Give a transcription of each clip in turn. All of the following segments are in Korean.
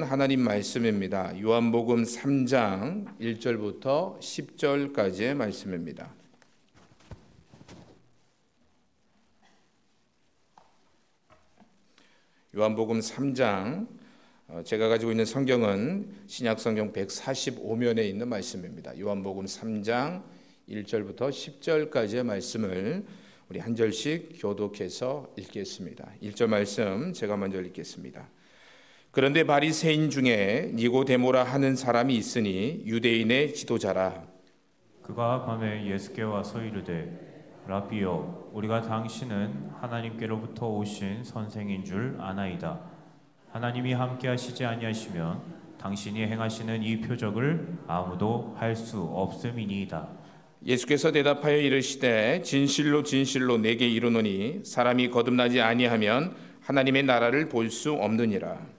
하나님 말씀입니다. 요한복음 3장 1절부터 10절까지의 말씀입니다. 요한복음 3장, 제가 가지고 있는 성경은 신약성경 145면에 있는 말씀입니다. 요한복음 3장 1절부터 10절까지의 말씀을 우리 한 절씩 교독해서 읽겠습니다. 1절 말씀 제가 먼저 읽겠습니다. 그런데 바리새인 중에 니고데모라 하는 사람이 있으니 유대인의 지도자라. 그가 밤에 예수께 와서 이르되 라비여, 우리가 당신은 하나님께로부터 오신 선생인 줄 아나이다. 하나님이 함께 하시지 아니하시면 당신이 행하시는 이 표적을 아무도 할 수 없음이니이다. 예수께서 대답하여 이르시되 진실로 진실로 내게 이르노니 사람이 거듭나지 아니하면 하나님의 나라를 볼 수 없느니라.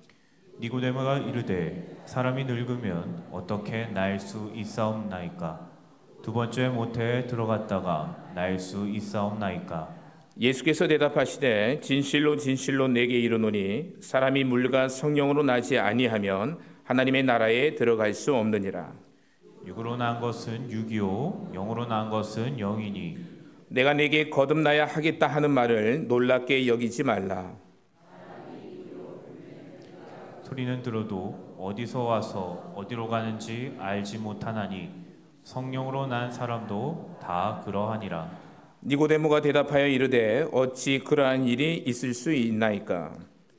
니고데모가 이르되 사람이 늙으면 어떻게 날 수 있사옵나이까? 두 번째 모태에 들어갔다가 날 수 있사옵나이까? 예수께서 대답하시되 진실로 진실로 내게 이르노니 사람이 물과 성령으로 나지 아니하면 하나님의 나라에 들어갈 수 없느니라. 육으로 난 것은 육이요 영으로 난 것은 영이니 내가 내게 거듭나야 하겠다 하는 말을 놀랍게 여기지 말라. 소리는 들어도 어디서 와서 어디로 가는지 알지 못하나니 성령으로 난 사람도 다 그러하니라. 니고데모가 대답하여 이르되 어찌 그러한 일이 있을 수 있나이까?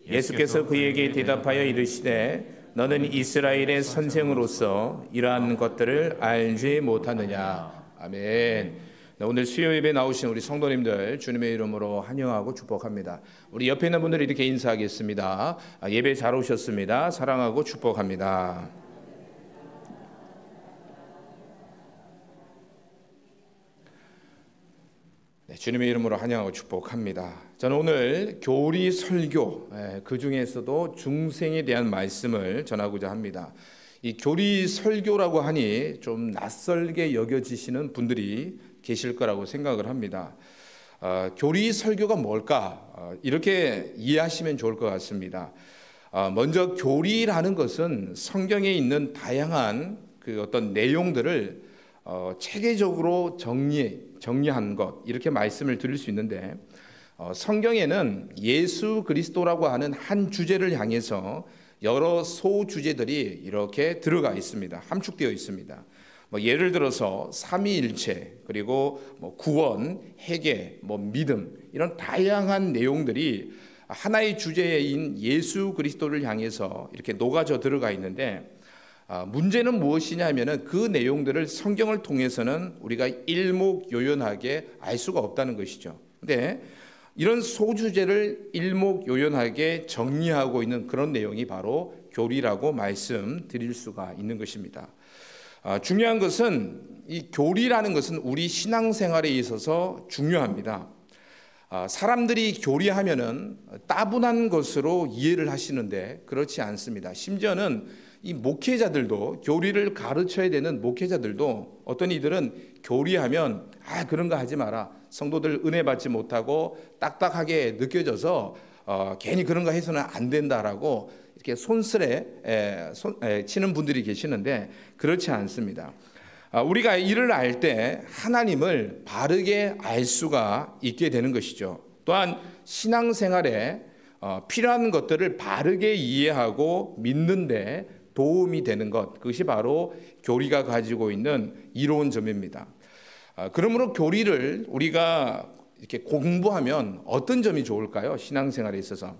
예수께서 그에게 대답하여 이르시되 너는 이스라엘의 선생으로서 이러한 것들을 알지 못하느냐. 아멘. 오늘 수요 예배 나오신 우리 성도님들 주님의 이름으로 환영하고 축복합니다. 우리 옆에 있는 분들 이렇게 인사하겠습니다. 예배 잘 오셨습니다. 사랑하고 축복합니다. 네, 주님의 이름으로 환영하고 축복합니다. 저는 오늘 교리 설교, 그 중에서도 중생에 대한 말씀을 전하고자 합니다. 이 교리 설교라고 하니 좀 낯설게 여겨지시는 분들이 계실 거라고 생각을 합니다. 교리 설교가 뭘까? 이렇게 이해하시면 좋을 것 같습니다. 먼저 교리라는 것은 성경에 있는 다양한 그 어떤 내용들을 체계적으로 정리한 것, 이렇게 말씀을 드릴 수 있는데, 성경에는 예수 그리스도라고 하는 한 주제를 향해서 여러 소주제들이 이렇게 들어가 있습니다. 함축되어 있습니다. 예를 들어서 삼위일체, 그리고 구원, 회개, 믿음, 이런 다양한 내용들이 하나의 주제인 예수 그리스도를 향해서 이렇게 녹아져 들어가 있는데, 문제는 무엇이냐면은 그 내용들을 성경을 통해서는 우리가 일목요연하게 알 수가 없다는 것이죠. 근데 이런 소주제를 일목요연하게 정리하고 있는 그런 내용이 바로 교리라고 말씀드릴 수가 있는 것입니다. 중요한 것은 이 교리라는 것은 우리 신앙생활에 있어서 중요합니다. 사람들이 교리하면은 따분한 것으로 이해를 하시는데 그렇지 않습니다. 심지어는 이 목회자들도, 교리를 가르쳐야 되는 목회자들도 어떤 이들은 교리하면 그런 거 하지 마라, 성도들 은혜 받지 못하고 딱딱하게 느껴져서 괜히 그런 거 해서는 안 된다라고 이렇게 손쓸에 치는 분들이 계시는데 그렇지 않습니다. 우리가 이를 알 때 하나님을 바르게 알 수가 있게 되는 것이죠. 또한 신앙생활에 필요한 것들을 바르게 이해하고 믿는데 도움이 되는 것, 그것이 바로 교리가 가지고 있는 이로운 점입니다. 그러므로 교리를 우리가 이렇게 공부하면 어떤 점이 좋을까요? 신앙생활에 있어서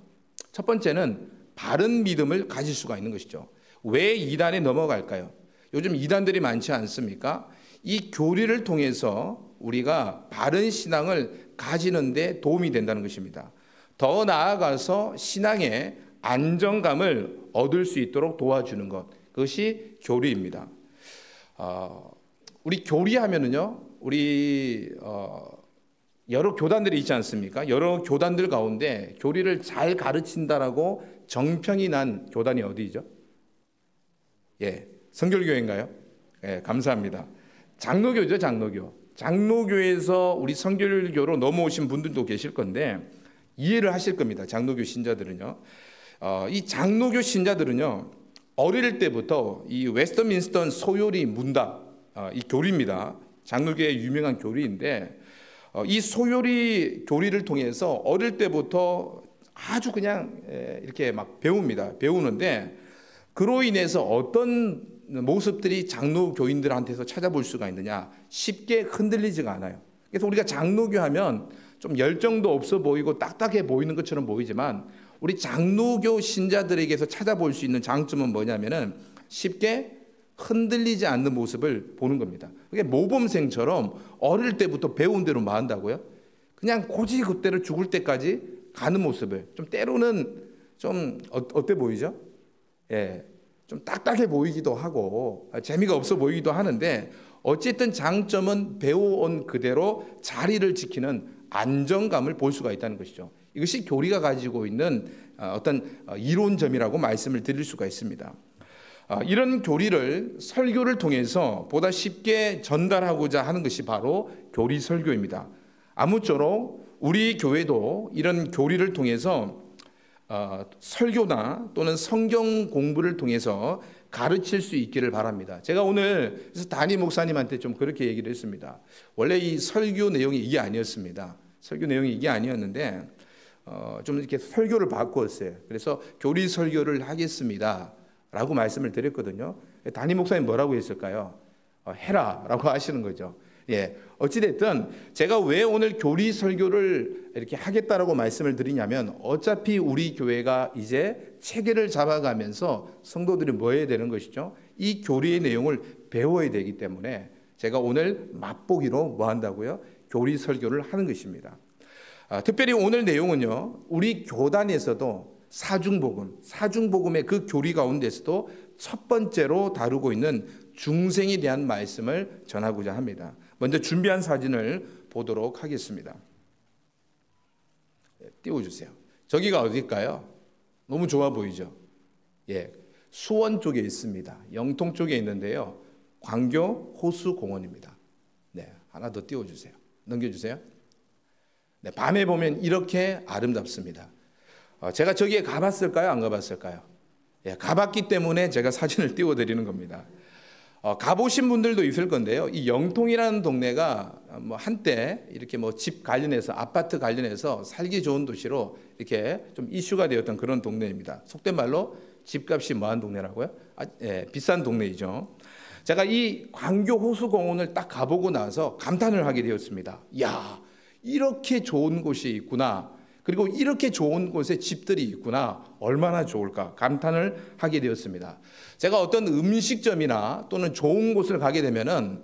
첫 번째는 바른 믿음을 가질 수가 있는 것이죠. 왜 이단에 넘어갈까요? 요즘 이단들이 많지 않습니까? 이 교리를 통해서 우리가 바른 신앙을 가지는 데 도움이 된다는 것입니다. 더 나아가서 신앙의 안정감을 얻을 수 있도록 도와주는 것, 그것이 교리입니다. 우리 교리하면은요, 우리 여러 교단들이 있지 않습니까? 여러 교단들 가운데 교리를 잘 가르친다라고 정평이 난 교단이 어디죠? 성결교회인가요? 감사합니다. 장로교죠, 장로교. 장로교에서 우리 성결교로 넘어오신 분들도 계실 건데 이해를 하실 겁니다. 장로교 신자들은요. 이 장로교 신자들은요, 어릴 때부터 이 웨스트민스터 소요리 문답, 이 교리입니다. 장로교의 유명한 교리인데, 이 소요리 교리를 통해서 어릴 때부터 아주 그냥 이렇게 막 배우는데, 그로 인해서 어떤 모습들이 장로 교인들한테서 찾아볼 수가 있느냐, 쉽게 흔들리지가 않아요. 그래서 우리가 장로교 하면 좀 열정도 없어 보이고 딱딱해 보이는 것처럼 보이지만, 우리 장로교 신자들에게서 찾아볼 수 있는 장점은 뭐냐면은 쉽게 흔들리지 않는 모습을 보는 겁니다. 그게 모범생처럼 어릴 때부터 배운 대로 뭐 한다고요? 그냥 고지그대로 죽을 때까지 가는 모습을, 좀 때로는 좀 어때 보이죠? 예, 좀 딱딱해 보이기도 하고 재미가 없어 보이기도 하는데, 어쨌든 장점은 배워온 그대로 자리를 지키는 안정감을 볼 수가 있다는 것이죠. 이것이 교리가 가지고 있는 어떤 이론점이라고 말씀을 드릴 수가 있습니다. 이런 교리를 설교를 통해서 보다 쉽게 전달하고자 하는 것이 바로 교리 설교입니다. 아무쪼록 우리 교회도 이런 교리를 통해서 설교나 또는 성경 공부를 통해서 가르칠 수 있기를 바랍니다. 제가 오늘 그래서 담임 목사님한테 좀 그렇게 얘기를 했습니다. 원래 이 설교 내용이 이게 아니었습니다. 설교 내용이 이게 아니었는데 좀 이렇게 설교를 바꾸었어요. 그래서 교리 설교를 하겠습니다 라고 말씀을 드렸거든요. 담임 목사님 뭐라고 했을까요? 해라 라고 하시는 거죠. 예, 어찌됐든 제가 왜 오늘 교리 설교를 이렇게 하겠다라고 말씀을 드리냐면, 어차피 우리 교회가 이제 체계를 잡아가면서 성도들이 뭐 해야 되는 것이죠? 이 교리의 내용을 배워야 되기 때문에 제가 오늘 맛보기로 뭐 한다고요? 교리 설교를 하는 것입니다. 특별히 오늘 내용은요, 우리 교단에서도 사중복음의 그 교리 가운데서도 첫 번째로 다루고 있는 중생에 대한 말씀을 전하고자 합니다. 먼저 준비한 사진을 보도록 하겠습니다. 띄워주세요. 저기가 어딜까요? 너무 좋아 보이죠? 예, 수원 쪽에 있습니다. 영통 쪽에 있는데요, 광교 호수공원입니다. 네, 하나 더 띄워주세요. 넘겨주세요. 네, 밤에 보면 이렇게 아름답습니다. 제가 저기에 가봤을까요? 안 가봤을까요? 예, 가봤기 때문에 제가 사진을 띄워드리는 겁니다. 가보신 분들도 있을 건데요, 이 영통이라는 동네가 뭐 한때 이렇게 뭐 집 관련해서, 아파트 관련해서 살기 좋은 도시로 이렇게 좀 이슈가 되었던 그런 동네입니다. 속된 말로 집값이 뭐한 동네라고요? 예, 비싼 동네이죠. 제가 이 광교 호수공원을 딱 가보고 나서 감탄을 하게 되었습니다. 야, 이렇게 좋은 곳이 있구나. 그리고 이렇게 좋은 곳에 집들이 있구나. 얼마나 좋을까 감탄을 하게 되었습니다. 제가 어떤 음식점이나 또는 좋은 곳을 가게 되면은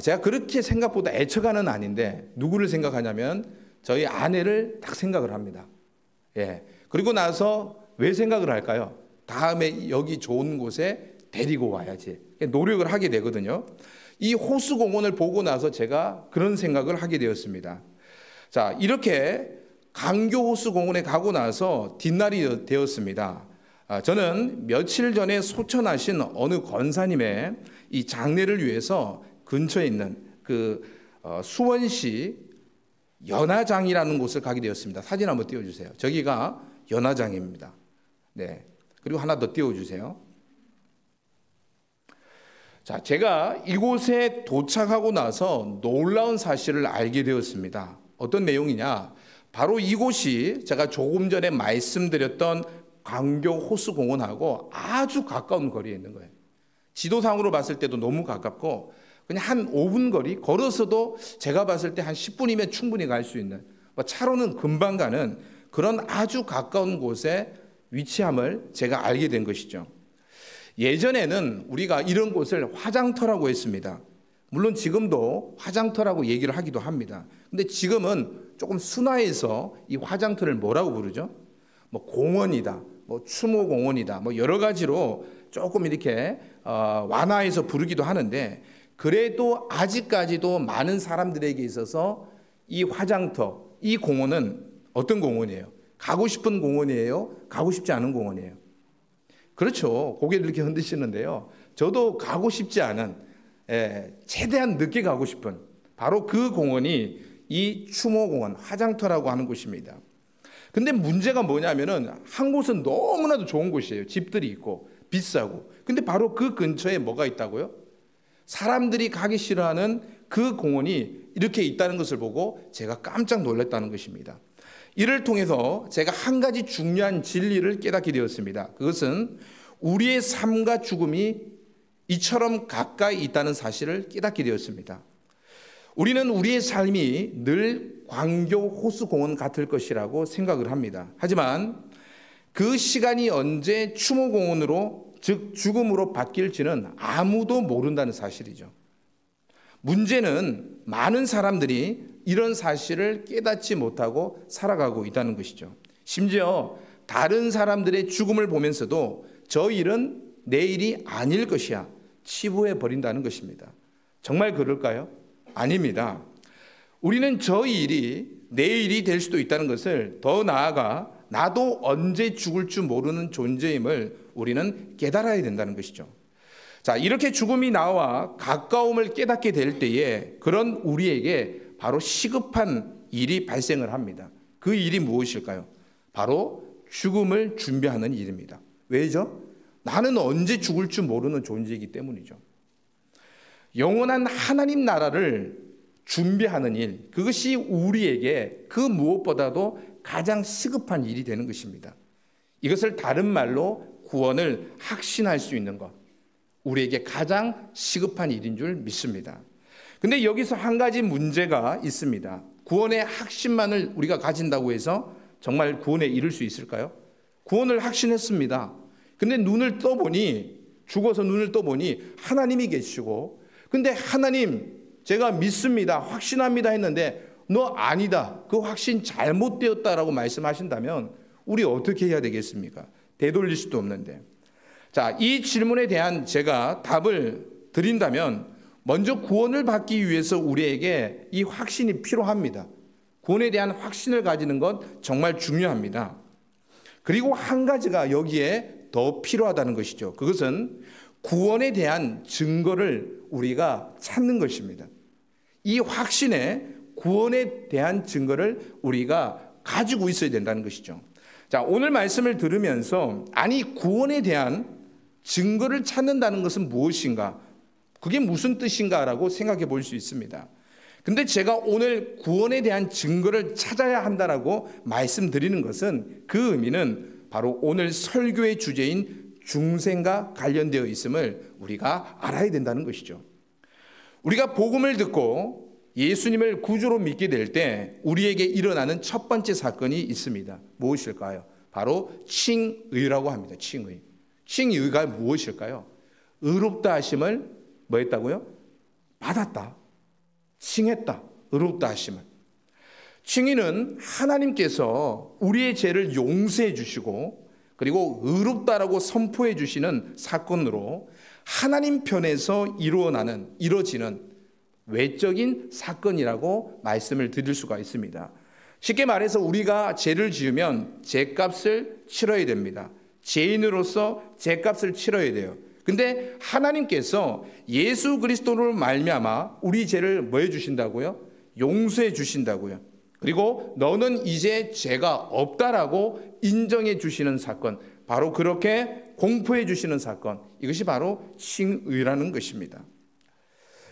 제가 그렇게 생각보다 애처가는 아닌데, 누구를 생각하냐면 저희 아내를 딱 생각을 합니다. 예. 그리고 나서 왜 생각을 할까요? 다음에 여기 좋은 곳에 데리고 와야지. 노력을 하게 되거든요. 이 호수공원을 보고 나서 제가 그런 생각을 하게 되었습니다. 자, 이렇게 광교호수공원에 가고 나서 뒷날이 되었습니다. 저는 며칠 전에 소천하신 어느 권사님의 이 장례를 위해서 근처에 있는 그 수원시 연화장이라는 곳을 가게 되었습니다. 사진 한번 띄워주세요. 저기가 연화장입니다. 네, 그리고 하나 더 띄워주세요. 자, 제가 이곳에 도착하고 나서 놀라운 사실을 알게 되었습니다. 어떤 내용이냐? 바로 이곳이 제가 조금 전에 말씀드렸던 광교 호수공원하고 아주 가까운 거리에 있는 거예요. 지도상으로 봤을 때도 너무 가깝고, 그냥 한 5분 거리, 걸어서도 제가 봤을 때 한 10분이면 충분히 갈 수 있는, 차로는 금방 가는 그런 아주 가까운 곳에 위치함을 제가 알게 된 것이죠. 예전에는 우리가 이런 곳을 화장터라고 했습니다. 물론 지금도 화장터라고 얘기를 하기도 합니다. 근데 지금은 조금 순화해서 이 화장터를 뭐라고 부르죠? 뭐 공원이다, 뭐 추모공원이다, 뭐 여러 가지로 조금 이렇게 완화해서 부르기도 하는데, 그래도 아직까지도 많은 사람들에게 있어서 이 화장터, 이 공원은 어떤 공원이에요? 가고 싶은 공원이에요? 가고 싶지 않은 공원이에요? 그렇죠. 고개를 이렇게 흔드시는데요, 저도 가고 싶지 않은, 최대한 늦게 가고 싶은 바로 그 공원이 이 추모공원, 화장터라고 하는 곳입니다. 근데 문제가 뭐냐면은 한 곳은 너무나도 좋은 곳이에요. 집들이 있고 비싸고. 근데 바로 그 근처에 뭐가 있다고요? 사람들이 가기 싫어하는 그 공원이 이렇게 있다는 것을 보고 제가 깜짝 놀랐다는 것입니다. 이를 통해서 제가 한 가지 중요한 진리를 깨닫게 되었습니다. 그것은 우리의 삶과 죽음이 이처럼 가까이 있다는 사실을 깨닫게 되었습니다. 우리는 우리의 삶이 늘 광교 호수공원 같을 것이라고 생각을 합니다. 하지만 그 시간이 언제 추모공원으로, 즉 죽음으로 바뀔지는 아무도 모른다는 사실이죠. 문제는 많은 사람들이 이런 사실을 깨닫지 못하고 살아가고 있다는 것이죠. 심지어 다른 사람들의 죽음을 보면서도 저 일은 내 일이 아닐 것이야 치부해 버린다는 것입니다. 정말 그럴까요? 아닙니다. 우리는 저 일이 내 일이 될 수도 있다는 것을, 더 나아가 나도 언제 죽을 줄 모르는 존재임을 우리는 깨달아야 된다는 것이죠. 자, 이렇게 죽음이 나와 가까움을 깨닫게 될 때에 그런 우리에게 바로 시급한 일이 발생을 합니다. 그 일이 무엇일까요? 바로 죽음을 준비하는 일입니다. 왜죠? 나는 언제 죽을 줄 모르는 존재이기 때문이죠. 영원한 하나님 나라를 준비하는 일, 그것이 우리에게 그 무엇보다도 가장 시급한 일이 되는 것입니다. 이것을 다른 말로 구원을 확신할 수 있는 것, 우리에게 가장 시급한 일인 줄 믿습니다. 근데 여기서 한 가지 문제가 있습니다. 구원의 확신만을 우리가 가진다고 해서 정말 구원에 이를 수 있을까요? 구원을 확신했습니다. 근데 눈을 떠보니, 죽어서 눈을 떠보니 하나님이 계시고, 근데 하나님 제가 믿습니다, 확신합니다 했는데 너 아니다, 그 확신 잘못되었다라고 말씀하신다면 우리 어떻게 해야 되겠습니까? 되돌릴 수도 없는데. 자, 이 질문에 대한 제가 답을 드린다면, 먼저 구원을 받기 위해서 우리에게 이 확신이 필요합니다. 구원에 대한 확신을 가지는 것 정말 중요합니다. 그리고 한 가지가 여기에 더 필요하다는 것이죠. 그것은 구원에 대한 증거를 우리가 찾는 것입니다. 이 확신에 구원에 대한 증거를 우리가 가지고 있어야 된다는 것이죠. 자, 오늘 말씀을 들으면서 아니 구원에 대한 증거를 찾는다는 것은 무엇인가? 그게 무슨 뜻인가라고 생각해 볼 수 있습니다. 근데 제가 오늘 구원에 대한 증거를 찾아야 한다라고 말씀드리는 것은, 그 의미는 바로 오늘 설교의 주제인 중생과 관련되어 있음을 우리가 알아야 된다는 것이죠. 우리가 복음을 듣고 예수님을 구주로 믿게 될 때 우리에게 일어나는 첫 번째 사건이 있습니다. 무엇일까요? 바로 칭의라고 합니다. 칭의. 칭의가 무엇일까요? 의롭다 하심을 뭐 했다고요? 받았다. 칭했다. 의롭다 하심을. 칭의는 하나님께서 우리의 죄를 용서해 주시고 그리고 의롭다라고 선포해 주시는 사건으로 하나님 편에서 이루어지는 외적인 사건이라고 말씀을 드릴 수가 있습니다. 쉽게 말해서 우리가 죄를 지으면 죄값을 치러야 됩니다. 죄인으로서 죄값을 치러야 돼요. 근데 하나님께서 예수 그리스도로 말미암아 우리 죄를 뭐 해주신다고요? 용서해 주신다고요. 그리고 너는 이제 죄가 없다라고 인정해 주시는 사건, 바로 그렇게 공포해 주시는 사건, 이것이 바로 칭의라는 것입니다.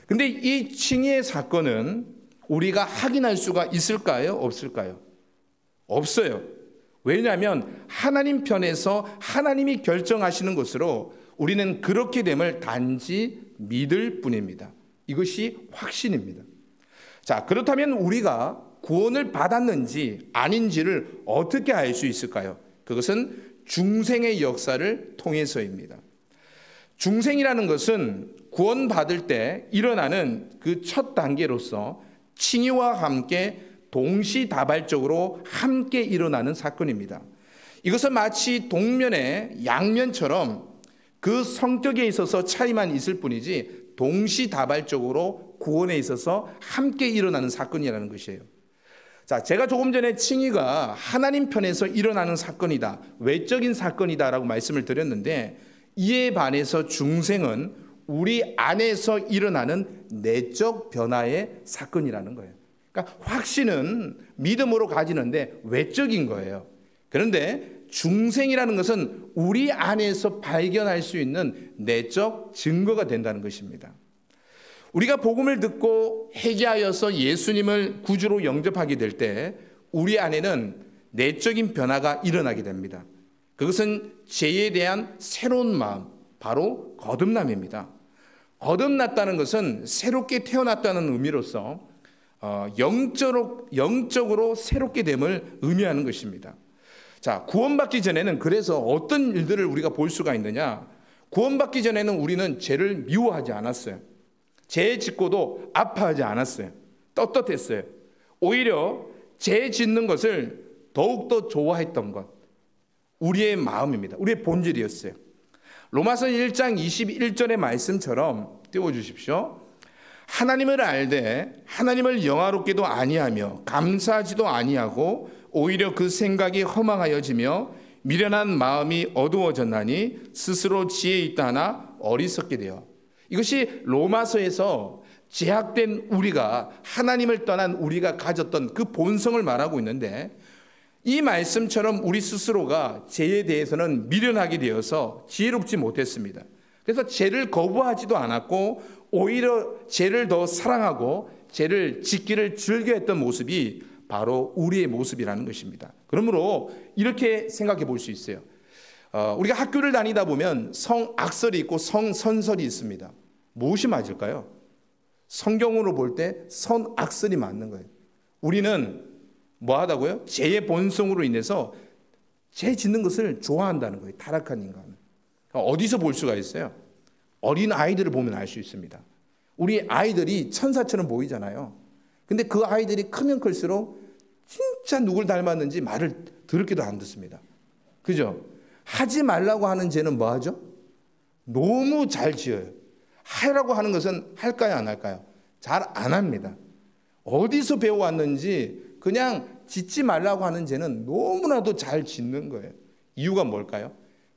근데 이 칭의의 사건은 우리가 확인할 수가 있을까요? 없을까요? 없어요. 왜냐하면 하나님 편에서 하나님이 결정하시는 것으로 우리는 그렇게 됨을 단지 믿을 뿐입니다. 이것이 확신입니다. 자, 그렇다면 우리가 구원을 받았는지 아닌지를 어떻게 알 수 있을까요? 그것은 중생의 역사를 통해서입니다. 중생이라는 것은 구원받을 때 일어나는 그 첫 단계로서 칭의와 함께 동시다발적으로 함께 일어나는 사건입니다. 이것은 마치 동면의 양면처럼 그 성격에 있어서 차이만 있을 뿐이지 동시다발적으로 구원에 있어서 함께 일어나는 사건이라는 것이에요. 자, 제가 조금 전에 칭의가 하나님 편에서 일어나는 사건이다, 외적인 사건이다라고 말씀을 드렸는데, 이에 반해서 중생은 우리 안에서 일어나는 내적 변화의 사건이라는 거예요. 그러니까 확신은 믿음으로 가지는데 외적인 거예요. 그런데 중생이라는 것은 우리 안에서 발견할 수 있는 내적 증거가 된다는 것입니다. 우리가 복음을 듣고 회개하여서 예수님을 구주로 영접하게 될 때 우리 안에는 내적인 변화가 일어나게 됩니다. 그것은 죄에 대한 새로운 마음, 바로 거듭남입니다. 거듭났다는 것은 새롭게 태어났다는 의미로서 영적으로 새롭게 됨을 의미하는 것입니다. 자, 구원받기 전에는 그래서 어떤 일들을 우리가 볼 수가 있느냐? 구원받기 전에는 우리는 죄를 미워하지 않았어요. 죄 짓고도 아파하지 않았어요. 떳떳했어요. 오히려 죄 짓는 것을 더욱더 좋아했던 것, 우리의 마음입니다. 우리의 본질이었어요. 로마서 1장 21절의 말씀처럼 띄워주십시오. 하나님을 알되 하나님을 영화롭게도 아니하며 감사하지도 아니하고 오히려 그 생각이 허망하여지며 미련한 마음이 어두워졌나니 스스로 지혜 있다 하나 어리석게 되어. 이것이 로마서에서 제약된 우리가, 하나님을 떠난 우리가 가졌던 그 본성을 말하고 있는데, 이 말씀처럼 우리 스스로가 죄에 대해서는 미련하게 되어서 지혜롭지 못했습니다. 그래서 죄를 거부하지도 않았고 오히려 죄를 더 사랑하고 죄를 짓기를 즐겨했던 모습이 바로 우리의 모습이라는 것입니다. 그러므로 이렇게 생각해 볼 수 있어요. 우리가 학교를 다니다 보면 성악설이 있고 성선설이 있습니다. 무엇이 맞을까요? 성경으로 볼 때 선악설이 맞는 거예요. 우리는 뭐 하다고요? 죄의 본성으로 인해서 죄 짓는 것을 좋아한다는 거예요. 타락한 인간은. 어디서 볼 수가 있어요? 어린 아이들을 보면 알 수 있습니다. 우리 아이들이 천사처럼 보이잖아요. 근데 그 아이들이 크면 클수록 진짜 누굴 닮았는지 말을 더럽게도 안 듣습니다. 그죠? 하지 말라고 하는 죄는 뭐 하죠? 너무 잘 지어요. 하라고 하는 것은 할까요, 안 할까요? 잘 안 합니다. 어디서 배워왔는지 그냥 짓지 말라고 하는 죄는 너무나도 잘 짓는 거예요. 이유가 뭘까요?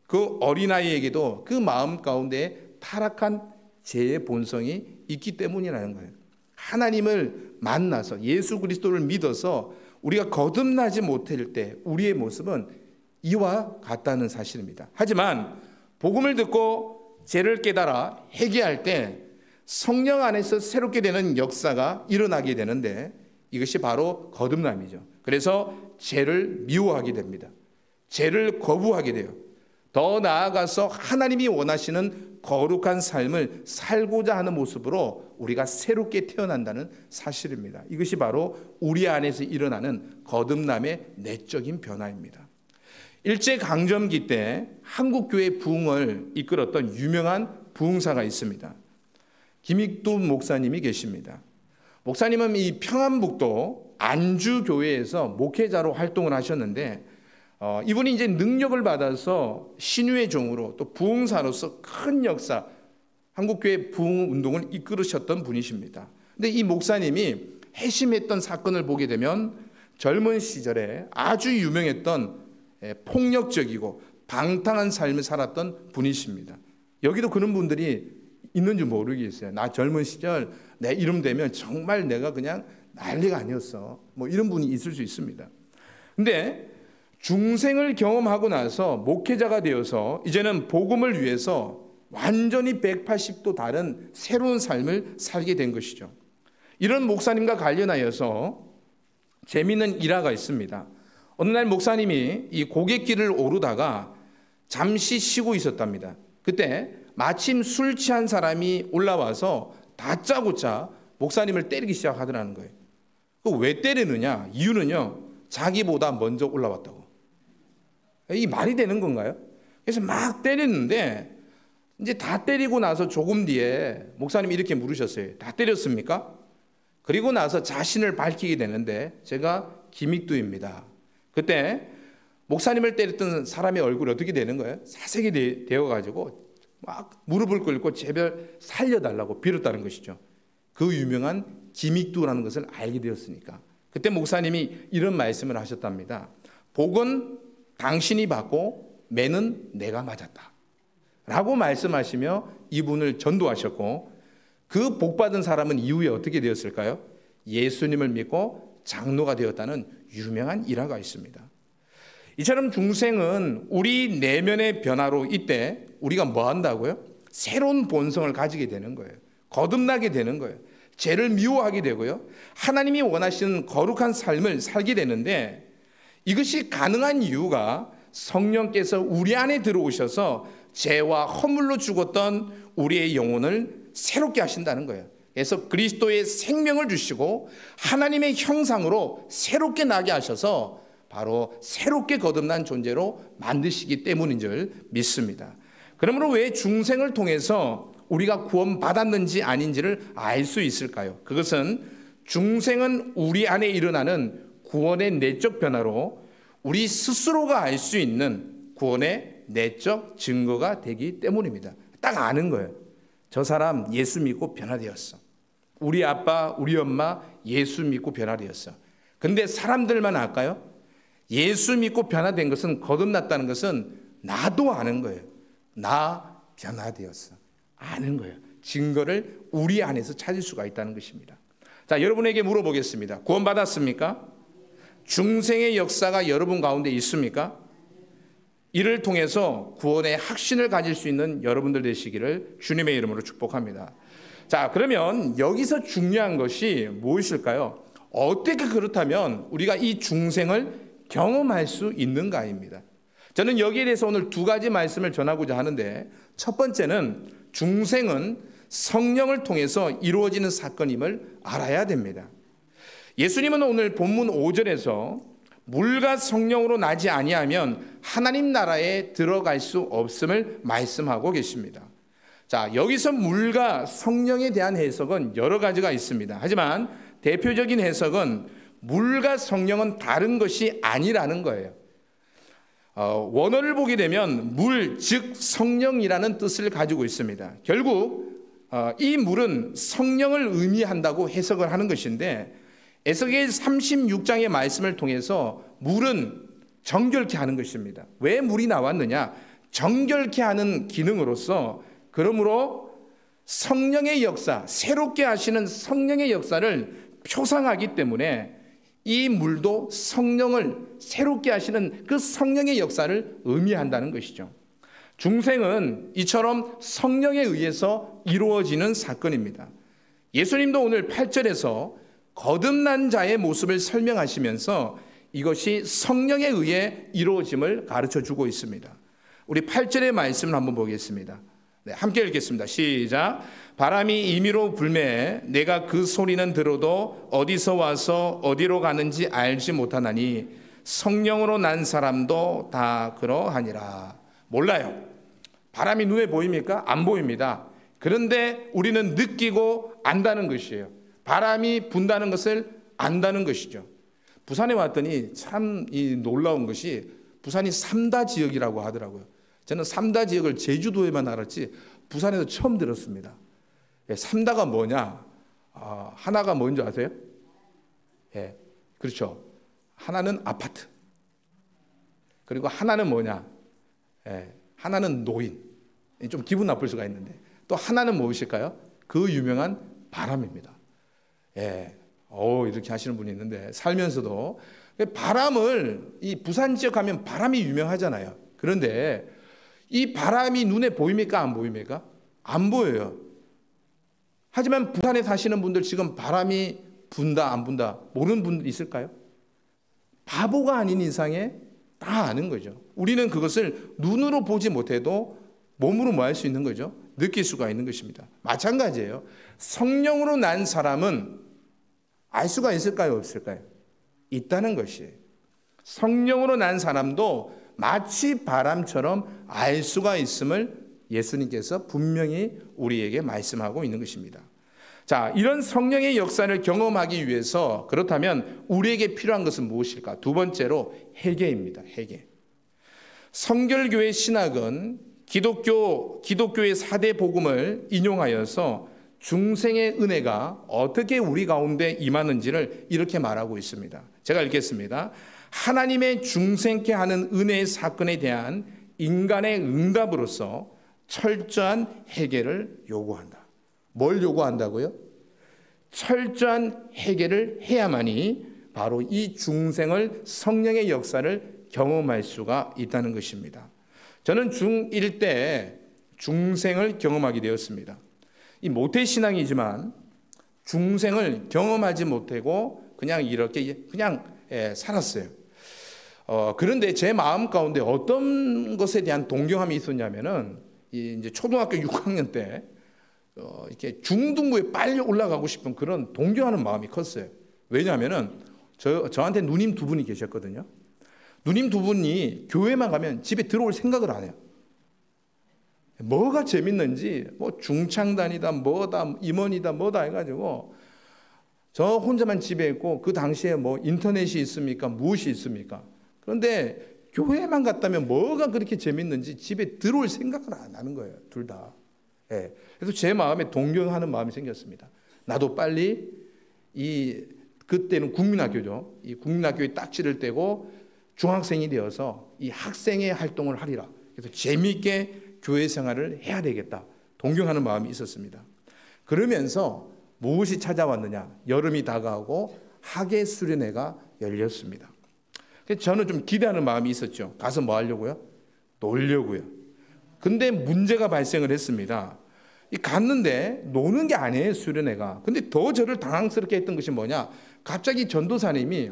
그 어린아이에게도 그 마음 가운데 타락한 죄의 본성이 있기 때문이라는 거예요. 하나님을 만나서 예수 그리스도를 믿어서 우리가 거듭나지 못할 때 우리의 모습은 이와 같다는 사실입니다. 하지만 복음을 듣고 죄를 깨달아 회개할 때 성령 안에서 새롭게 되는 역사가 일어나게 되는데 이것이 바로 거듭남이죠. 그래서 죄를 미워하게 됩니다. 죄를 거부하게 돼요. 더 나아가서 하나님이 원하시는 거룩한 삶을 살고자 하는 모습으로 우리가 새롭게 태어난다는 사실입니다. 이것이 바로 우리 안에서 일어나는 거듭남의 내적인 변화입니다. 일제강점기 때 한국교회 부흥을 이끌었던 유명한 부흥사가 있습니다. 김익두 목사님이 계십니다. 목사님은 이 평안북도 안주교회에서 목회자로 활동을 하셨는데 이분이 이제 능력을 받아서 신유의 종으로 또 부흥사로서 큰 역사, 한국교회 부흥 운동을 이끌으셨던 분이십니다. 근데 이 목사님이 회심했던 사건을 보게 되면 젊은 시절에 아주 유명했던 폭력적이고 방탕한 삶을 살았던 분이십니다. 여기도 그런 분들이 있는 줄 모르겠어요. 나 젊은 시절 내 이름 되면 정말 내가 그냥 난리가 아니었어. 뭐 이런 분이 있을 수 있습니다. 근데 중생을 경험하고 나서 목회자가 되어서 이제는 복음을 위해서 완전히 180도 다른 새로운 삶을 살게 된 것이죠. 이런 목사님과 관련하여서 재미있는 일화가 있습니다. 어느 날 목사님이 이 고갯길을 오르다가 잠시 쉬고 있었답니다. 그때 마침 술 취한 사람이 올라와서 다짜고짜 목사님을 때리기 시작하더라는 거예요. 왜 때리느냐? 이유는요, 자기보다 먼저 올라왔다고. 이 말이 되는 건가요? 그래서 막 때렸는데 이제 다 때리고 나서 조금 뒤에 목사님이 이렇게 물으셨어요. 다 때렸습니까? 그리고 나서 자신을 밝히게 되는데 제가 김익두입니다. 그때 목사님을 때렸던 사람의 얼굴이 어떻게 되는 거예요? 사색이 되어가지고 막 무릎을 꿇고 제발 살려달라고 빌었다는 것이죠. 그 유명한 김익두라는 것을 알게 되었으니까. 그때 목사님이 이런 말씀을 하셨답니다. 복은 당신이 받고 매는 내가 맞았다 라고 말씀하시며 이분을 전도하셨고, 그 복받은 사람은 이후에 어떻게 되었을까요? 예수님을 믿고 장로가 되었다는 유명한 일화가 있습니다. 이처럼 중생은 우리 내면의 변화로 이때 우리가 뭐 한다고요? 새로운 본성을 가지게 되는 거예요. 거듭나게 되는 거예요. 죄를 미워하게 되고요. 하나님이 원하시는 거룩한 삶을 살게 되는데, 이것이 가능한 이유가 성령께서 우리 안에 들어오셔서 죄와 허물로 죽었던 우리의 영혼을 새롭게 하신다는 거예요. 그래서 그리스도의 생명을 주시고 하나님의 형상으로 새롭게 나게 하셔서 바로 새롭게 거듭난 존재로 만드시기 때문인 줄 믿습니다. 그러므로 왜 중생을 통해서 우리가 구원받았는지 아닌지를 알 수 있을까요? 그것은 중생은 우리 안에 일어나는 구원의 내적 변화로 우리 스스로가 알 수 있는 구원의 내적 증거가 되기 때문입니다. 딱 아는 거예요. 저 사람 예수 믿고 변화되었어. 우리 아빠, 우리 엄마 예수 믿고 변화되었어. 근데 사람들만 알까요? 예수 믿고 변화된 것은, 거듭났다는 것은 나도 아는 거예요. 나 변화되었어. 아는 거예요. 증거를 우리 안에서 찾을 수가 있다는 것입니다. 자, 여러분에게 물어보겠습니다. 구원받았습니까? 중생의 역사가 여러분 가운데 있습니까? 이를 통해서 구원의 확신을 가질 수 있는 여러분들 되시기를 주님의 이름으로 축복합니다. 자, 그러면 여기서 중요한 것이 무엇일까요? 어떻게 그렇다면 우리가 이 중생을 경험할 수 있는가입니다. 저는 여기에 대해서 오늘 두 가지 말씀을 전하고자 하는데, 첫 번째는 중생은 성령을 통해서 이루어지는 사건임을 알아야 됩니다. 예수님은 오늘 본문 5절에서 물과 성령으로 나지 아니하면 하나님 나라에 들어갈 수 없음을 말씀하고 계십니다. 자, 여기서 물과 성령에 대한 해석은 여러 가지가 있습니다. 하지만 대표적인 해석은 물과 성령은 다른 것이 아니라는 거예요. 원어를 보게 되면 물, 즉 성령이라는 뜻을 가지고 있습니다. 결국 이 물은 성령을 의미한다고 해석을 하는 것인데, 에스겔 36장의 말씀을 통해서 물은 정결케 하는 것입니다. 왜 물이 나왔느냐? 정결케 하는 기능으로서, 그러므로 성령의 역사, 새롭게 하시는 성령의 역사를 표상하기 때문에 이 물도 성령을 새롭게 하시는 그 성령의 역사를 의미한다는 것이죠. 중생은 이처럼 성령에 의해서 이루어지는 사건입니다. 예수님도 오늘 8절에서 거듭난 자의 모습을 설명하시면서 이것이 성령에 의해 이루어짐을 가르쳐주고 있습니다. 우리 8절의 말씀을 한번 보겠습니다. 네, 함께 읽겠습니다. 시작. 바람이 임의로 불매 내가 그 소리는 들어도 어디서 와서 어디로 가는지 알지 못하나니 성령으로 난 사람도 다 그러하니라. 몰라요. 바람이 눈에 보입니까? 안 보입니다. 그런데 우리는 느끼고 안다는 것이에요. 바람이 분다는 것을 안다는 것이죠. 부산에 왔더니 참 놀라운 것이, 부산이 3다 지역이라고 하더라고요. 저는 3다 지역을 제주도에만 알았지 부산에서 처음 들었습니다. 3다가 뭐냐? 하나가 뭔지 아세요? 예, 그렇죠. 하나는 아파트. 그리고 하나는 뭐냐? 예, 하나는 노인. 좀 기분 나쁠 수가 있는데, 또 하나는 무엇일까요? 그 유명한 바람입니다. 예, 이렇게 하시는 분이 있는데, 살면서도 바람을, 이 부산 지역 가면 바람이 유명하잖아요. 그런데 이 바람이 눈에 보입니까? 안 보입니까? 안 보여요. 하지만 부산에 사시는 분들 지금 바람이 분다 안 분다 모르는 분들 있을까요? 바보가 아닌 이상에 다 아는 거죠. 우리는 그것을 눈으로 보지 못해도 몸으로 뭐 할 수 있는 거죠? 느낄 수가 있는 것입니다. 마찬가지예요. 성령으로 난 사람은 알 수가 있을까요? 없을까요? 있다는 것이에요. 성령으로 난 사람도 마치 바람처럼 알 수가 있음을 예수님께서 분명히 우리에게 말씀하고 있는 것입니다. 자, 이런 성령의 역사를 경험하기 위해서, 그렇다면 우리에게 필요한 것은 무엇일까? 두 번째로 회개입니다. 회개. 성결교회 신학은 기독교의 4대 복음을 인용하여서 중생의 은혜가 어떻게 우리 가운데 임하는지를 이렇게 말하고 있습니다. 제가 읽겠습니다. 하나님의 중생케 하는 은혜의 사건에 대한 인간의 응답으로서 철저한 해결을 요구한다. 뭘 요구한다고요? 철저한 해결을 해야만이 바로 이 중생을 성령의 역사를 경험할 수가 있다는 것입니다. 저는 중1 때 중생을 경험하게 되었습니다. 이 모태신앙이지만 중생을 경험하지 못하고 그냥 이렇게 살았어요. 그런데 제 마음 가운데 어떤 것에 대한 동경함이 있었냐면은 이제 초등학교 6학년 때 이렇게 중등부에 빨리 올라가고 싶은 그런 동경하는 마음이 컸어요. 왜냐하면은 저한테 누님 두 분이 계셨거든요. 누님 두 분이 교회만 가면 집에 들어올 생각을 안 해요. 뭐가 재밌는지 뭐 중창단이다 뭐다 임원이다 뭐다 해가지고 저 혼자만 집에 있고 그 당시에 뭐 인터넷이 있습니까? 무엇이 있습니까? 그런데 교회만 갔다면 뭐가 그렇게 재밌는지 집에 들어올 생각을 안 하는 거예요. 둘 다. 예. 그래서 제 마음에 동경하는 마음이 생겼습니다. 나도 빨리 그때는 국민학교죠. 이 국민학교에 딱지를 떼고 중학생이 되어서 이 학생의 활동을 하리라. 그래서 재미있게 교회 생활을 해야 되겠다. 동경하는 마음이 있었습니다. 그러면서 무엇이 찾아왔느냐? 여름이 다가오고 학예 수련회가 열렸습니다. 그래서 저는 좀 기대하는 마음이 있었죠. 가서 뭐 하려고요? 놀려고요. 근데 문제가 발생을 했습니다. 갔는데 노는 게 아니에요, 수련회가. 근데 더 저를 당황스럽게 했던 것이 뭐냐? 갑자기 전도사님이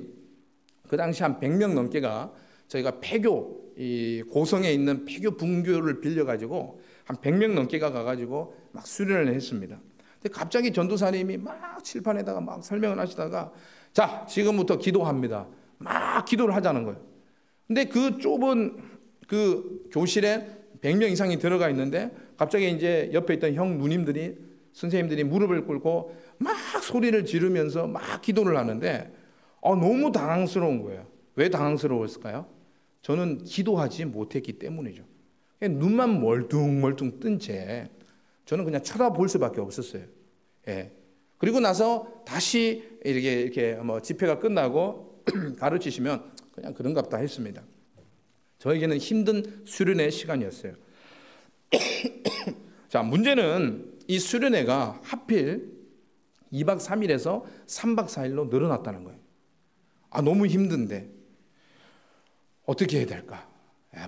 그 당시 한 100명 넘게가 저희가 폐교, 이 고성에 있는 폐교 분교를 빌려가지고 한 100명 넘게가 가가지고 막 수련을 했습니다. 근데 갑자기 전도사님이 막 칠판에다가 막 설명을 하시다가 자, 지금부터 기도합니다. 막 기도를 하자는 거예요. 근데 그 좁은 그 교실에 100명 이상이 들어가 있는데 갑자기 이제 옆에 있던 형 누님들이 선생님들이 무릎을 꿇고 막 소리를 지르면서 막 기도를 하는데 너무 당황스러운 거예요. 왜 당황스러웠을까요? 저는 기도하지 못했기 때문이죠. 눈만 멀뚱멀뚱 뜬 채 저는 그냥 쳐다볼 수밖에 없었어요. 예. 그리고 나서 다시 이렇게 뭐 집회가 끝나고 가르치시면 그냥 그런갑다 했습니다. 저에게는 힘든 수련회 시간이었어요. 자, 문제는 이 수련회가 하필 2박 3일에서 3박 4일로 늘어났다는 거예요. 너무 힘든데 어떻게 해야 될까?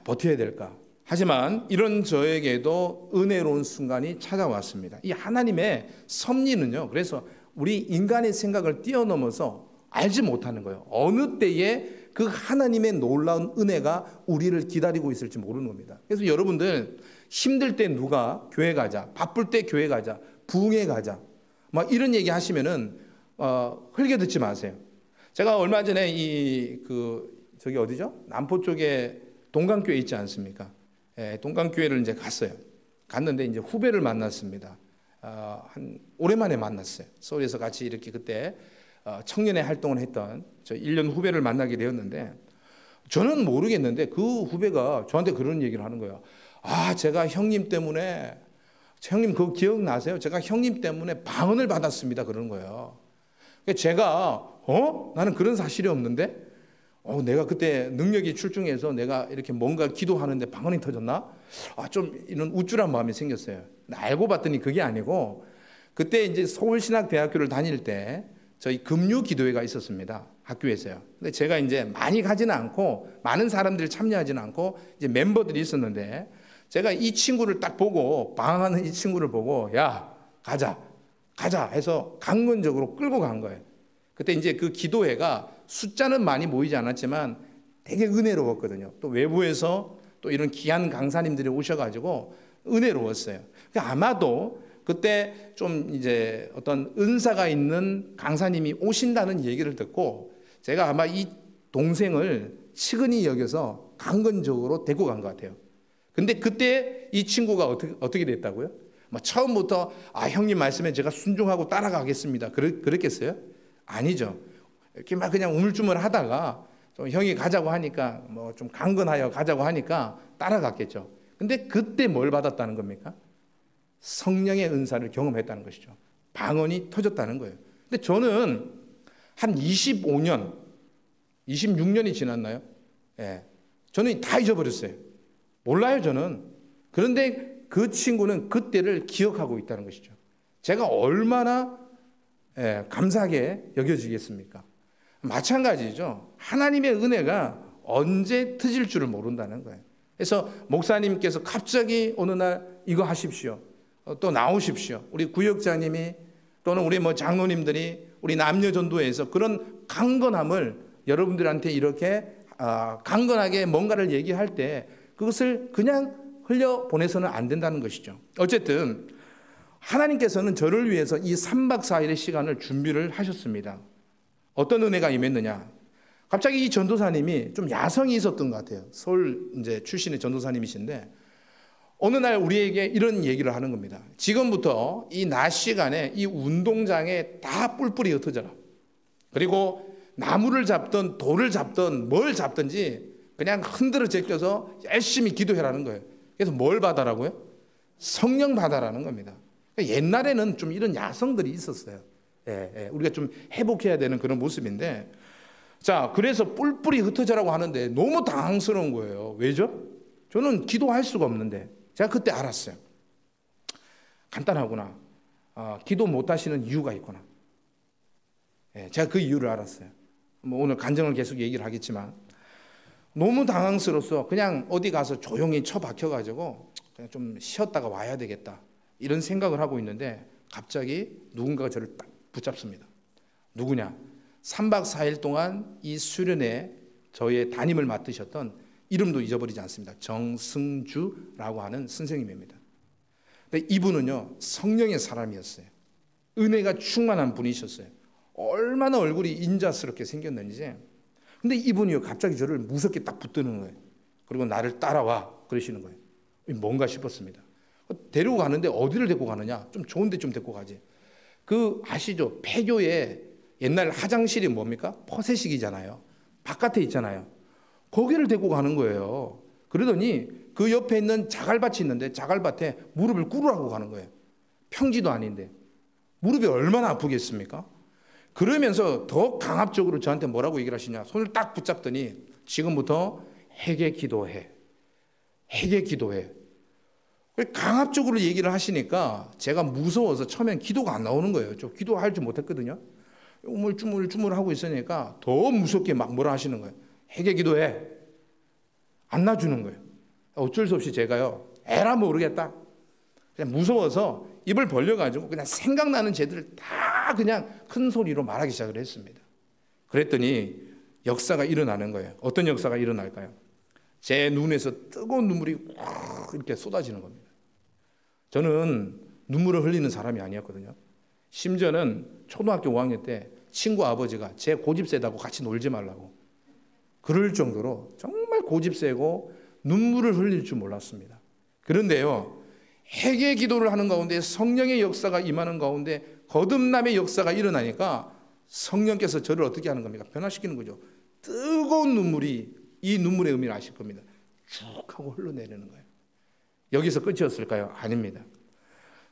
버텨야 될까? 하지만 이런 저에게도 은혜로운 순간이 찾아왔습니다. 이 하나님의 섭리는요, 그래서 우리 인간의 생각을 뛰어넘어서 알지 못하는 거예요. 어느 때에 그 하나님의 놀라운 은혜가 우리를 기다리고 있을지 모르는 겁니다. 그래서 여러분들 힘들 때 누가 교회 가자, 바쁠 때 교회 가자, 부흥회 가자, 막 이런 얘기 하시면은 흘겨 듣지 마세요. 제가 얼마 전에 저기 어디죠? 남포 쪽에 동강교회 있지 않습니까? 예, 동강교회를 이제 갔어요. 갔는데 이제 후배를 만났습니다. 오랜만에 만났어요. 서울에서 같이 이렇게 그때 청년의 활동을 했던 저 1년 후배를 만나게 되었는데 저는 모르겠는데 그 후배가 저한테 그런 얘기를 하는 거예요. 제가 형님 때문에 형님 그거 기억나세요? 제가 형님 때문에 방언을 받았습니다. 그러는 거예요. 제가 나는 그런 사실이 없는데 내가 그때 능력이 출중해서 내가 이렇게 뭔가 기도하는데 방언이 터졌나? 좀 이런 우쭐한 마음이 생겼어요. 알고 봤더니 그게 아니고 그때 이제 서울신학대학교를 다닐 때 저희 금요기도회가 있었습니다. 학교에서요. 근데 제가 이제 많이 가지는 않고 많은 사람들이 참여하지는 않고 이제 멤버들이 있었는데 제가 이 친구를 딱 보고 방황하는 이 친구를 보고 야 가자 해서 강건적으로 끌고 간 거예요. 그때 이제 그 기도회가 숫자는 많이 모이지 않았지만 되게 은혜로웠거든요. 또 외부에서 또 이런 귀한 강사님들이 오셔가지고 은혜로웠어요. 아마도 그때 좀 이제 어떤 은사가 있는 강사님이 오신다는 얘기를 듣고 제가 아마 이 동생을 측은히 여겨서 강건적으로 데리고 간 것 같아요. 근데 그때 이 친구가 어떻게 됐다고요? 처음부터 형님 말씀에 제가 순종하고 따라가겠습니다. 그랬겠어요? 아니죠. 이렇게 막 그냥 우물쭈물 하다가 좀 형이 가자고 하니까 뭐 좀 강건하여 가자고 하니까 따라갔겠죠. 근데 그때 뭘 받았다는 겁니까? 성령의 은사를 경험했다는 것이죠. 방언이 터졌다는 거예요. 근데 저는 한 25년, 26년이 지났나요? 예. 저는 다 잊어버렸어요. 몰라요, 저는. 그런데 그 친구는 그때를 기억하고 있다는 것이죠. 제가 얼마나 감사하게 여겨지겠습니까? 마찬가지죠. 하나님의 은혜가 언제 터질 줄을 모른다는 거예요. 그래서 목사님께서 갑자기 어느 날 이거 하십시오, 또 나오십시오, 우리 구역장님이 또는 우리 장로님들이 우리 남녀전도회에서 그런 강건함을 여러분들한테 이렇게 강건하게 뭔가를 얘기할 때 그것을 그냥 흘려보내서는 안 된다는 것이죠. 어쨌든 하나님께서는 저를 위해서 이 3박 4일의 시간을 준비를 하셨습니다. 어떤 은혜가 임했느냐, 갑자기 이 전도사님이 좀 야성이 있었던 것 같아요. 서울 이제 출신의 전도사님이신데 어느 날 우리에게 이런 얘기를 하는 겁니다. 지금부터 이 낮 시간에 이 운동장에 다 뿔뿔이 흩어져라. 그리고 나무를 잡든 돌을 잡든 뭘 잡든지 그냥 흔들어 제껴서 열심히 기도해라는 거예요. 그래서 뭘 받아라고요? 성령 받아라는 겁니다. 옛날에는 좀 이런 야성들이 있었어요. 우리가 좀 회복해야 되는 그런 모습인데, 자, 그래서 뿔뿔이 흩어져라고 하는데 너무 당황스러운 거예요. 왜죠? 저는 기도할 수가 없는데. 제가 그때 알았어요. 간단하구나. 기도 못 하시는 이유가 있구나. 제가 그 이유를 알았어요. 오늘 간증을 계속 얘기를 하겠지만 너무 당황스러워서 그냥 어디 가서 조용히 처박혀가지고 그냥 좀 쉬었다가 와야 되겠다, 이런 생각을 하고 있는데 갑자기 누군가가 저를 딱 붙잡습니다. 누구냐? 3박 4일 동안 이 수련회 저의 담임을 맡으셨던, 이름도 잊어버리지 않습니다, 정승주라고 하는 선생님입니다. 근데 이분은요 성령의 사람이었어요. 은혜가 충만한 분이셨어요. 얼마나 얼굴이 인자스럽게 생겼는지. 근데 이분이요 갑자기 저를 무섭게 딱 붙드는 거예요. 그리고 나를 따라와 그러시는 거예요. 뭔가 싶었습니다. 데리고 가는데 어디를 데리고 가느냐? 좀 좋은 데 좀 데리고 가지. 그 아시죠? 폐교에 옛날 화장실이 뭡니까? 퍼세식이잖아요. 바깥에 있잖아요. 거기를 데리고 가는 거예요. 그러더니 그 옆에 있는 자갈밭이 있는데 자갈밭에 무릎을 꿇으라고 가는 거예요. 평지도 아닌데 무릎이 얼마나 아프겠습니까? 그러면서 더 강압적으로 저한테 뭐라고 얘기를 하시냐, 손을 딱 붙잡더니 지금부터 회개 기도해, 회개 기도해. 강압적으로 얘기를 하시니까 제가 무서워서 처음엔 기도가 안 나오는 거예요. 저 기도할 줄 못했거든요. 우물쭈물하고 있으니까 더 무섭게 막 뭐라 하시는 거예요. 회개 기도해. 안 놔주는 거예요. 어쩔 수 없이 제가요, 에라 모르겠다, 그냥 무서워서 입을 벌려가지고 그냥 생각나는 죄들을 다 그냥 큰 소리로 말하기 시작을 했습니다. 그랬더니 역사가 일어나는 거예요. 어떤 역사가 일어날까요? 제 눈에서 뜨거운 눈물이 이렇게 쏟아지는 겁니다. 저는 눈물을 흘리는 사람이 아니었거든요. 심지어는 초등학교 5학년 때 친구 아버지가 제 고집 세다고 같이 놀지 말라고 그럴 정도로 정말 고집 세고 눈물을 흘릴 줄 몰랐습니다. 그런데요, 회개 기도를 하는 가운데 성령의 역사가 임하는 가운데 거듭남의 역사가 일어나니까 성령께서 저를 어떻게 하는 겁니까? 변화시키는 거죠. 뜨거운 눈물이, 이 눈물의 의미를 아실 겁니다, 쭉 하고 흘러내리는 거예요. 여기서 끝이었을까요? 아닙니다.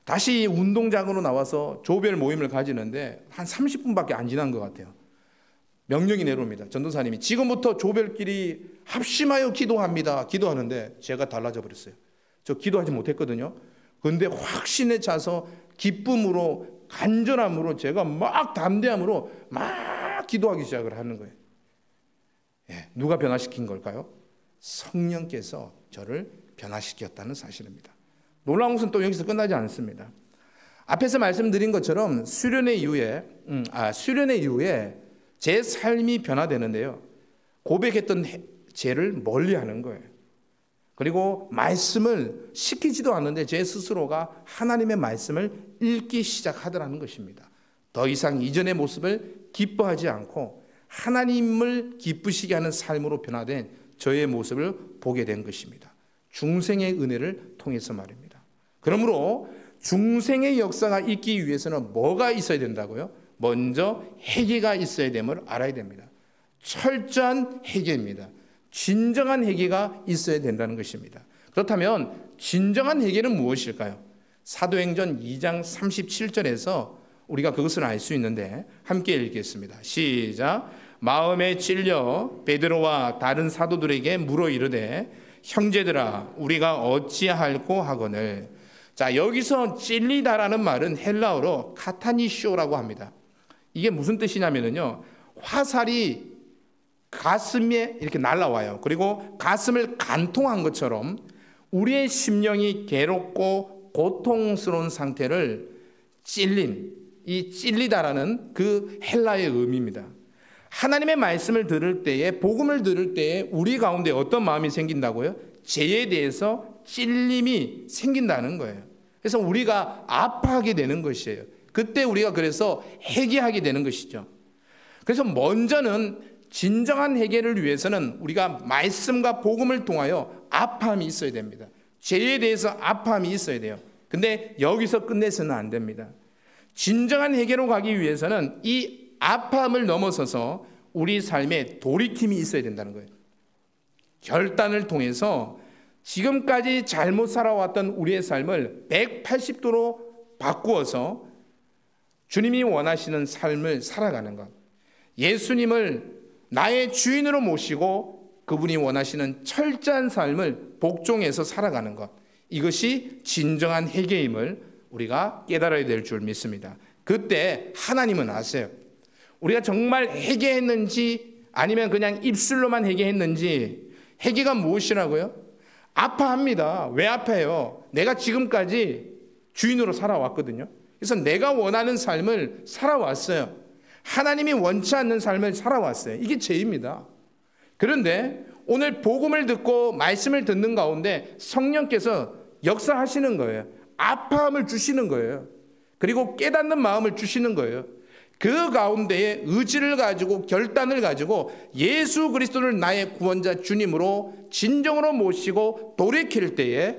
다시 운동장으로 나와서 조별 모임을 가지는데 한 30분밖에 안 지난 것 같아요. 명령이 내려옵니다. 전도사님이 지금부터 조별끼리 합심하여 기도합니다. 기도하는데 제가 달라져 버렸어요. 저 기도하지 못했거든요. 그런데 확신에 차서 기쁨으로, 간절함으로, 제가 막 담대함으로 막 기도하기 시작을 하는 거예요. 누가 변화시킨 걸까요? 성령께서 저를 변화시켰다는 사실입니다. 놀라운 것은 또 여기서 끝나지 않습니다. 앞에서 말씀드린 것처럼 수련회 이후에 제 삶이 변화되는데요, 고백했던 죄를 멀리하는 거예요. 그리고 말씀을 시키지도 않는데 제 스스로가 하나님의 말씀을 읽기 시작하더라는 것입니다. 더 이상 이전의 모습을 기뻐하지 않고 하나님을 기쁘시게 하는 삶으로 변화된 저의 모습을 보게 된 것입니다. 중생의 은혜를 통해서 말입니다. 그러므로 중생의 역사가 있기 위해서는 뭐가 있어야 된다고요? 먼저 회개가 있어야 됨을 알아야 됩니다. 철저한 회개입니다. 진정한 회개가 있어야 된다는 것입니다. 그렇다면 진정한 회개는 무엇일까요? 사도행전 2장 37절에서 우리가 그것을 알 수 있는데 함께 읽겠습니다. 시작. 마음에 찔려 베드로와 다른 사도들에게 물어 이르되 형제들아 우리가 어찌할꼬 하거늘. 자, 여기서 찔리다라는 말은 헬라어로 카타니쇼라고 합니다. 이게 무슨 뜻이냐면요, 화살이 가슴에 이렇게 날아와요. 그리고 가슴을 간통한 것처럼 우리의 심령이 괴롭고 고통스러운 상태를 이 찔리다라는 그 헬라의 의미입니다. 하나님의 말씀을 들을 때에, 복음을 들을 때에 우리 가운데 어떤 마음이 생긴다고요? 죄에 대해서 찔림이 생긴다는 거예요. 그래서 우리가 아파하게 되는 것이에요. 그때 우리가 그래서 회개하게 되는 것이죠. 그래서 먼저는 진정한 해결을 위해서는 우리가 말씀과 복음을 통하여 아파함이 있어야 됩니다. 죄에 대해서 아파함이 있어야 돼요. 근데 여기서 끝내서는 안 됩니다. 진정한 해결로 가기 위해서는 이 아파함을 넘어서서 우리 삶에 돌이킴이 있어야 된다는 거예요. 결단을 통해서 지금까지 잘못 살아왔던 우리의 삶을 180도로 바꾸어서 주님이 원하시는 삶을 살아가는 것, 예수님을 나의 주인으로 모시고 그분이 원하시는 철저한 삶을 복종해서 살아가는 것, 이것이 진정한 회개임을 우리가 깨달아야 될 줄 믿습니다. 그때 하나님은 아세요. 우리가 정말 회개했는지 아니면 그냥 입술로만 회개했는지. 회개가 무엇이라고요? 아파합니다. 왜 아파요? 내가 지금까지 주인으로 살아왔거든요. 그래서 내가 원하는 삶을 살아왔어요. 하나님이 원치 않는 삶을 살아왔어요. 이게 죄입니다. 그런데 오늘 복음을 듣고 말씀을 듣는 가운데 성령께서 역사하시는 거예요. 아파함을 주시는 거예요. 그리고 깨닫는 마음을 주시는 거예요. 그 가운데에 의지를 가지고 결단을 가지고 예수 그리스도를 나의 구원자 주님으로 진정으로 모시고 돌이킬 때에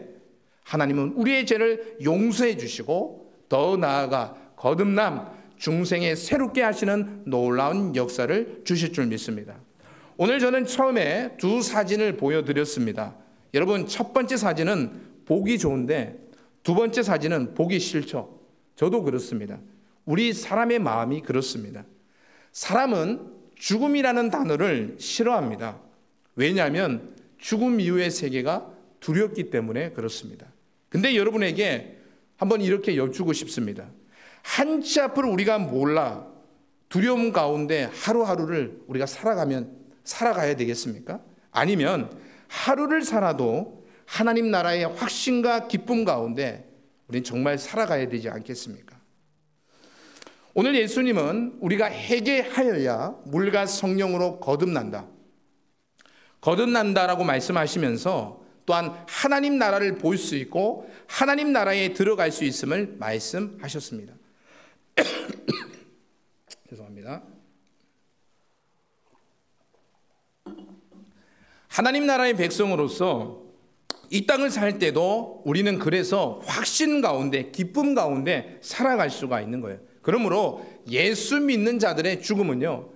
하나님은 우리의 죄를 용서해 주시고 더 나아가 거듭남 중생에 새롭게 하시는 놀라운 역사를 주실 줄 믿습니다. 오늘 저는 처음에 두 사진을 보여드렸습니다. 여러분, 첫 번째 사진은 보기 좋은데 두 번째 사진은 보기 싫죠. 저도 그렇습니다. 우리 사람의 마음이 그렇습니다. 사람은 죽음이라는 단어를 싫어합니다. 왜냐하면 죽음 이후의 세계가 두렵기 때문에 그렇습니다. 근데 여러분에게 한번 이렇게 여쭈고 싶습니다. 한치 앞을 우리가 몰라 두려움 가운데 하루하루를 우리가 살아가야 되겠습니까? 아니면 하루를 살아도 하나님 나라의 확신과 기쁨 가운데 우리는 정말 살아가야 되지 않겠습니까? 오늘 예수님은 우리가 회개하여야 물과 성령으로 거듭난다라고 말씀하시면서 또한 하나님 나라를 볼 수 있고 하나님 나라에 들어갈 수 있음을 말씀하셨습니다. 죄송합니다. 하나님 나라의 백성으로서 이 땅을 살 때도 우리는 그래서 확신 가운데 기쁨 가운데 살아갈 수가 있는 거예요. 그러므로 예수 믿는 자들의 죽음은요,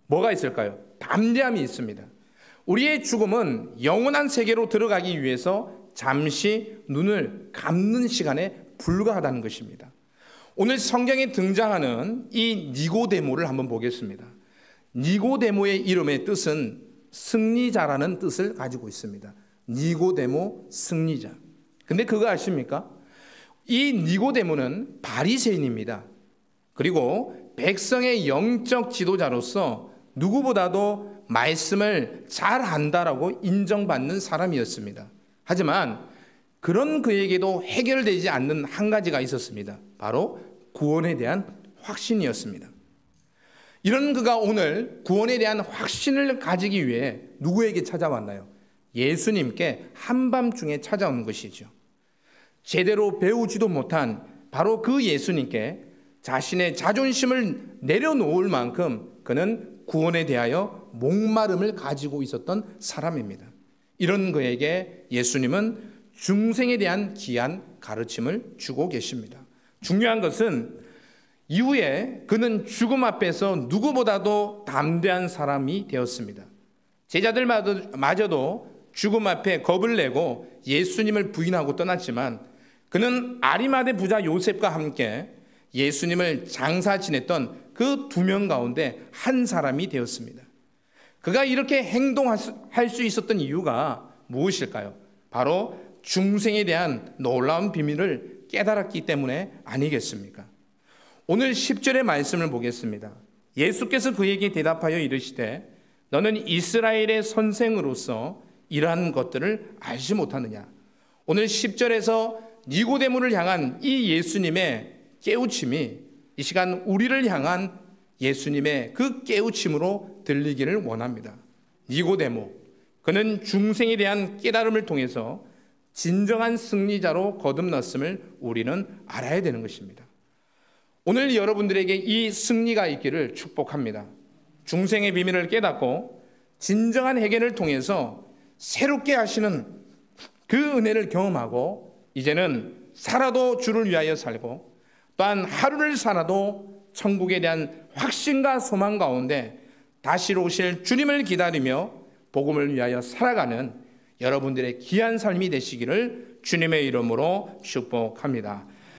뭐가 있을까요? 담대함이 있습니다. 우리의 죽음은 영원한 세계로 들어가기 위해서 잠시 눈을 감는 시간에 불과하다는 것입니다. 오늘 성경에 등장하는 이 니고데모를 한번 보겠습니다. 니고데모의 이름의 뜻은 승리자라는 뜻을 가지고 있습니다. 니고데모, 승리자. 근데 그거 아십니까? 이 니고데모는 바리새인입니다. 그리고 백성의 영적 지도자로서 누구보다도 말씀을 잘 안다라고 인정받는 사람이었습니다. 하지만 그런 그에게도 해결되지 않는 한 가지가 있었습니다. 바로 구원에 대한 확신이었습니다. 이런 그가 오늘 구원에 대한 확신을 가지기 위해 누구에게 찾아왔나요? 예수님께 한밤중에 찾아온 것이죠. 제대로 배우지도 못한 바로 그 예수님께 자신의 자존심을 내려놓을 만큼 그는 구원에 대하여 목마름을 가지고 있었던 사람입니다. 이런 그에게 예수님은 중생에 대한 귀한 가르침을 주고 계십니다. 중요한 것은 이후에 그는 죽음 앞에서 누구보다도 담대한 사람이 되었습니다. 제자들마저도 죽음 앞에 겁을 내고 예수님을 부인하고 떠났지만 그는 아리마대 부자 요셉과 함께 예수님을 장사 지냈던 그 2명 가운데 한 사람이 되었습니다. 그가 이렇게 행동할 수 있었던 이유가 무엇일까요? 바로 중생에 대한 놀라운 비밀을 깨달았기 때문에 아니겠습니까? 오늘 10절의 말씀을 보겠습니다. 예수께서 그에게 대답하여 이르시되 너는 이스라엘의 선생으로서 이러한 것들을 알지 못하느냐. 오늘 10절에서 니고데모를 향한 이 예수님의 깨우침이 이 시간 우리를 향한 예수님의 그 깨우침으로 들리기를 원합니다. 니고데모, 그는 중생에 대한 깨달음을 통해서 진정한 승리자로 거듭났음을 우리는 알아야 되는 것입니다. 오늘 여러분들에게 이 승리가 있기를 축복합니다. 중생의 비밀을 깨닫고 진정한 해결을 통해서 새롭게 하시는 그 은혜를 경험하고 이제는 살아도 주를 위하여 살고 또한 하루를 살아도 천국에 대한 확신과 소망 가운데 다시 오실 주님을 기다리며 복음을 위하여 살아가는 여러분들의 귀한 삶이 되시기를 주님의 이름으로 축복합니다.